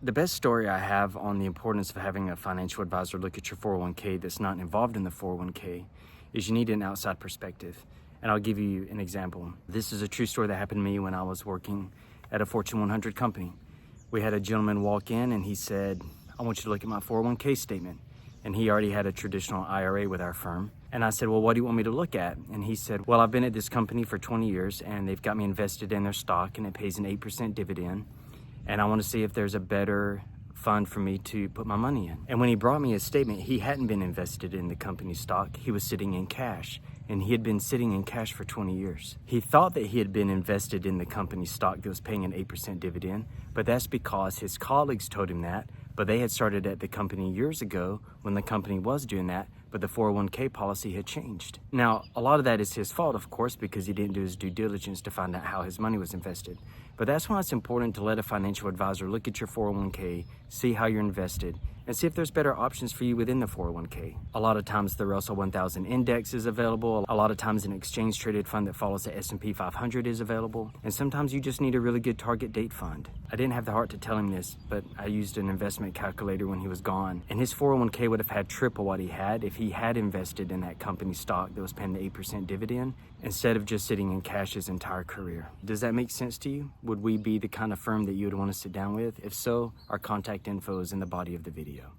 The best story I have on the importance of having a financial advisor look at your 401k that's not involved in the 401k is you need an outside perspective. And I'll give you an example. This is a true story that happened to me when I was working at a Fortune 100 company. We had a gentleman walk in and he said, "I want you to look at my 401k statement." And he already had a traditional IRA with our firm. And I said, "Well, what do you want me to look at?" And he said, "Well, I've been at this company for 20 years and they've got me invested in their stock and it pays an 8% dividend. And I want to see if there's a better fund for me to put my money in." And when he brought me his statement, he hadn't been invested in the company's stock. He was sitting in cash, and he had been sitting in cash for 20 years. He thought that he had been invested in the company's stock that was paying an 8% dividend, but that's because his colleagues told him that, but they had started at the company years ago when the company was doing that, but the 401k policy had changed. Now, a lot of that is his fault, of course, because he didn't do his due diligence to find out how his money was invested. But that's why it's important to let a financial advisor look at your 401k, see how you're invested, and see if there's better options for you within the 401k. A lot of times the Russell 1000 index is available. A lot of times an exchange traded fund that follows the S&P 500 is available. And sometimes you just need a really good target date fund. I didn't have the heart to tell him this, but I used an investment calculator when he was gone. And his 401k would have had triple what he had if he had invested in that company stock that was paying the 8% dividend instead of just sitting in cash his entire career. Does that make sense to you? Would we be the kind of firm that you would want to sit down with? If so, our contact info is in the body of the video.